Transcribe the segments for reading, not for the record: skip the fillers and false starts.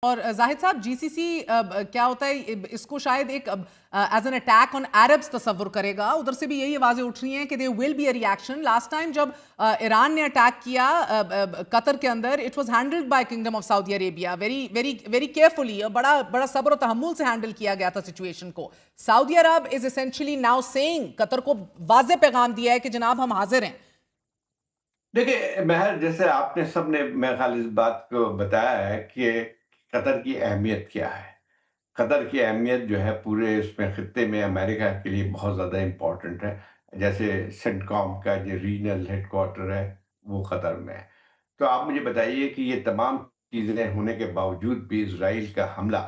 और जाहिद साहब जीसीसी क्या होता है, इसको शायद एक as an attack on Arabs तस्वुर करेगा। उधर से भी यही आवाजें उठ रही हैं कि they will be a reaction. Last time जब ईरान ने अटैक किया कतर के अंदर, it was handled by kingdom of Saudi Arabia very very very carefully. बड़ा बड़ा सब्र और तहम्मुल से हैंडल किया गया था सिचुएशन को। Saudi Arab is essentially now saying, Qatar को वाज़े पैगाम दिया है कि जनाब हम हाजिर हैं। देखिए, महर जैसे आपने सबने मेरे ख़्याल इस बात को बताया है कि कतर की अहमियत क्या है। कतर की अहमियत जो है पूरे इसमें ख़ित्ते में अमेरिका के लिए बहुत ज़्यादा इम्पोर्टेंट है। जैसे सेंटकॉम का जो रीजनल हेडक्वार्टर है, वो कतर में है। तो आप मुझे बताइए कि ये तमाम चीज़ें होने के बावजूद भी इज़राइल का हमला,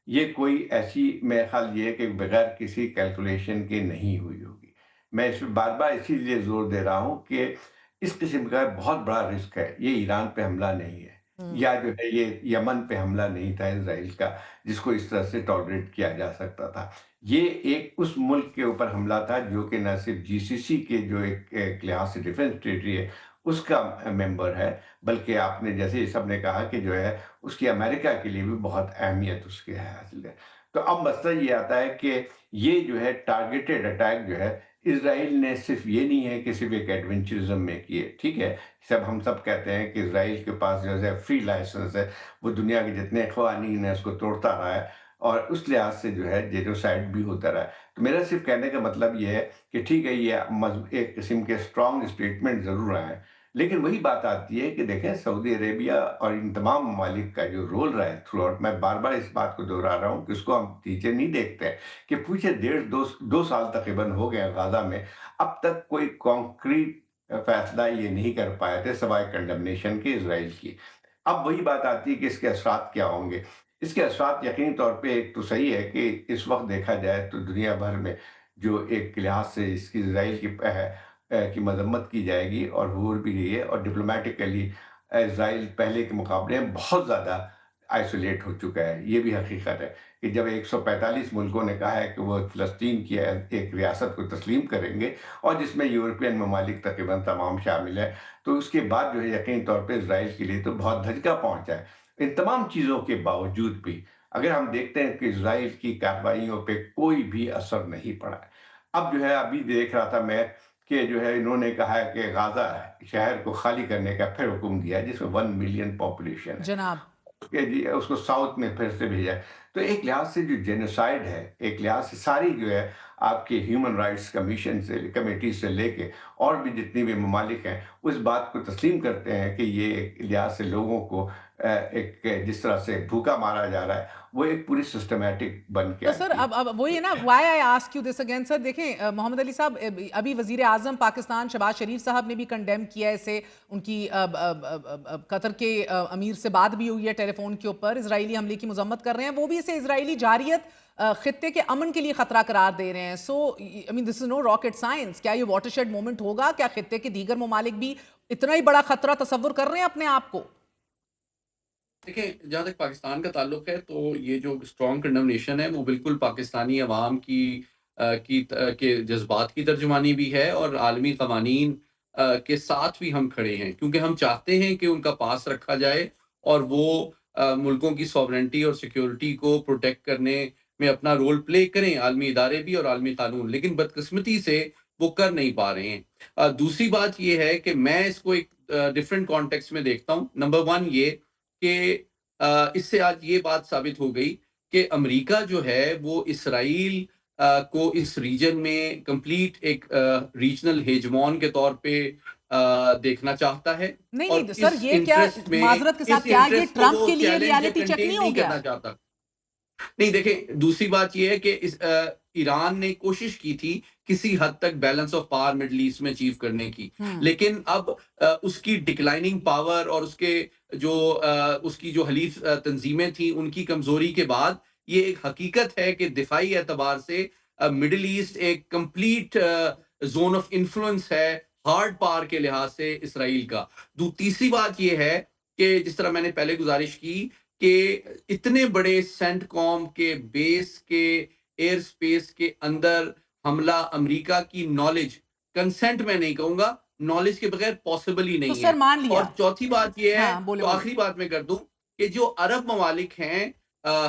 ये कोई ऐसी मेरे ख़्याल ये है कि बगैर किसी कैलकुलेशन के नहीं हुई होगी। मैं इसमें बार-बार इसीलिए ज़ोर दे रहा हूँ कि इस किस्म का बहुत बड़ा रिस्क है। ये ईरान पे हमला नहीं है या जो है ये यमन पे हमला नहीं था इज़राइल का, जिसको इस तरह से टॉलरेट किया जा सकता था। ये एक उस मुल्क के ऊपर हमला था जो कि न सिर्फ़ जीसीसी के जो एक लिहाज से डिफेंस टेरिटरी है, उसका मेंबर है, बल्कि आपने जैसे सबने कहा कि जो है उसकी अमेरिका के लिए भी बहुत अहमियत उसकी है हासिल है। तो अब मसला ये आता है कि ये जो है टारगेटेड अटैक जो है इज़राइल ने सिर्फ़ ये नहीं है कि सिर्फ़ एक एडवेंचरिज़्म में किए, ठीक है? हम सब कहते हैं कि इज़राइल के पास जो है फ्री लाइसेंस है, वो दुनिया के जितने क़वानीन हैं उसको तोड़ता रहा है और उस लिहाज से जो है जेनोसाइड भी होता रहा है। तो मेरा सिर्फ़ कहने का मतलब ये है कि ठीक है, ये एक किस्म के स्ट्रॉन्ग स्टेटमेंट ज़रूर आए हैं, लेकिन वही बात आती है कि देखें सऊदी अरेबिया और इन तमाम ममालिक का जो रोल रहा है थ्रू आउट, मैं बार-बार इस बात को दोहरा रहा हूँ कि उसको हम नीचे नहीं देखते हैं कि पूछे डेढ़ 2 साल तकरीबन हो गए हैं गाज़ा में, अब तक कोई कॉन्क्रीट फैसला ये नहीं कर पाए थे सिवाय कंडेमनेशन के इज़राइल की। अब वही बात आती है कि इसके असरात क्या होंगे? इसके असरात यकीनी तौर पे एक तो सही है कि इस वक़्त देखा जाए तो दुनिया भर में जो एक लिहाज से इसकी इज़राइल की मज़म्मत की जाएगी और हो भी रही है और डिप्लोमैटिकली इज़राइल पहले के मुकाबले में बहुत ज़्यादा आइसोलेट हो चुका है। ये भी हकीकत है कि जब 145 मुल्कों ने कहा है कि वो फ़लस्तीन की एक रियासत को तस्लीम करेंगे और जिसमें यूरोपियन ममालिक तकरीबन तमाम शामिल हैं, तो उसके बाद जो है यकीनी तौर पे इज़राइल के लिए तो बहुत धचका पहुँचा है। इन तमाम चीज़ों के बावजूद भी अगर हम देखते हैं कि इज़राइल की कार्रवाइयों पे कोई भी असर नहीं पड़ा है। अब जो है अभी देख रहा था मैं कि जो है इन्होंने कहा है कि गाज़ा शहर को खाली करने का फिर हुक्म दिया है जिसमें 1 मिलियन पॉपुलेशन है। जनाब। उसके जी उसको साउथ में फिर से भेजा है। तो एक लिहाज से जो जेनोसाइड है, एक लिहाज से सारी जो है आपके ह्यूमन राइट्स कमीशन से कमिटी से लेके और भी जितनी भी ममालिक हैं, उस बात को तस्लीम करते हैं कि ये एक लिहाज से लोगों को एक जिस तरह से भूखा मारा जा रहा है, वो एक पूरी सिस्टमैटिक बन के तो सर आती है। अब वही है ना, why I ask you this again. Sir देखें, मोहम्मद अली साहब, अभी वजीर आजम पाकिस्तान शहबाज शरीफ साहब ने भी कंडेम किया है इसे। उनकी कतर के अमीर से बात भी हुई है टेलीफोन के ऊपर, इजरायली हमले की मजम्मत कर रहे हैं। वो भी इसे इजरायली जारियत खित्ते के अमन के लिए खतरा करार दे रहे हैं। So I mean this is no rocket science. क्या ये वाटरशेड मोमेंट होगा? क्या खित्ते के दीगर ममालिक भी इतना ही बड़ा खतरा तस्वुर कर रहे हैं अपने आप को? देखिए, जहाँ तक पाकिस्तान का ताल्लुक है, तो ये जो स्ट्रॉन्ग कंडमनेशन है, वो बिल्कुल पाकिस्तानी अवाम के जज़्बात की तर्जुमानी भी है और आलमी क़वानीन के साथ भी हम खड़े हैं। क्योंकि हम चाहते हैं कि उनका पास रखा जाए और वो मुल्कों की सॉवरेनिटी और सिक्योरिटी को प्रोटेक्ट करने में अपना रोल प्ले करें, आलमी इदारे भी और आलमी कानून। लेकिन बदकिस्मती से वो कर नहीं पा रहे हैं। दूसरी बात ये है कि मैं इसको एक डिफरेंट कॉन्टेक्स्ट में देखता हूँ। नंबर 1 ये कि इससे आज ये बात साबित हो गई कि अमेरिका जो है वो इसराइल को इस रीजन में कंप्लीट एक रीजनल हेजमॉन के तौर पे देखना चाहता है नहीं और नहीं सर, ये क्या, माजरत के साथ, इस क्या ये इंटरेस्ट को ट्रंप वो के लिए चैलेंज या रियलिटी चेक नहीं कंटेन हो नहीं गया? करना चाहता। नहीं देखें, दूसरी बात ये है कि ईरान ने कोशिश की थी किसी हद तक balance of power middle east में अचीव करने की। हम्म। लेकिन अब उसकी डिक्लाइनिंग पावर और उसकी जो हलीफ तंजीमें थी उनकी कमजोरी के बाद ये एक हकीकत है कि दिफाई एतबार से मिडल ईस्ट एक कंप्लीट जोन ऑफ इन्फ्लुएंस है हार्ड पावर के लिहाज से इसराइल का। तीसरी बात ये है कि जिस तरह मैंने पहले गुजारिश की कि इतने बड़े सेंटकॉम के बेस के एयर स्पेस के अंदर हमला अमेरिका की नॉलेज, कंसेंट मैं नहीं कहूंगा, नॉलेज के बगैर पॉसिबल ही तो नहीं सर है। मान और लिया। चौथी बात ये है, हाँ, बोले तो बोले। आखिरी बात मैं कर दूं कि जो अरब ममालिक हैं,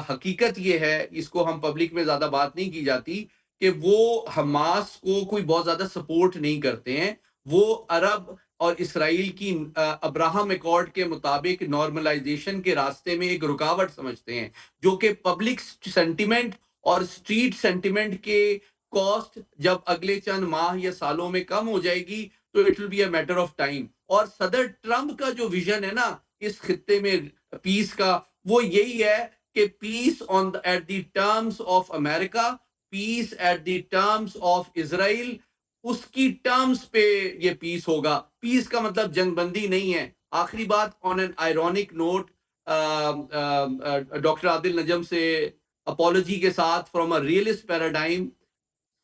हकीकत ये है, इसको हम पब्लिक में ज़्यादा बात नहीं की जाती, कि वो हमास को कोई बहुत ज़्यादा सपोर्ट नहीं करते हैं। वो अरब और इसराइल की अब्राहम अकॉर्ड के मुताबिक नॉर्मलाइजेशन के रास्ते में एक रुकावट समझते हैं, जो कि पब्लिक सेंटिमेंट और स्ट्रीट सेंटिमेंट के कॉस्ट जब अगले चंद माह या सालों में कम हो जाएगी, तो it will be a matter of time. और सदर ट्रंप का जो विजन है ना इस खित्ते में पीस का, वो यही है कि peace on at the terms of America, peace at the terms of Israel, उसकी टर्म्स पे ये पीस होगा। पीस का मतलब जंगबंदी नहीं है। आखिरी बात, on an ironic note, doctor Adil Najam से अपॉलॉजी के साथ, फ्रॉम अ रियलिस्ट पैराडाइम,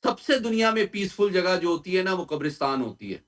सबसे दुनिया में पीसफुल जगह जो होती है ना वो कब्रिस्तान होती है।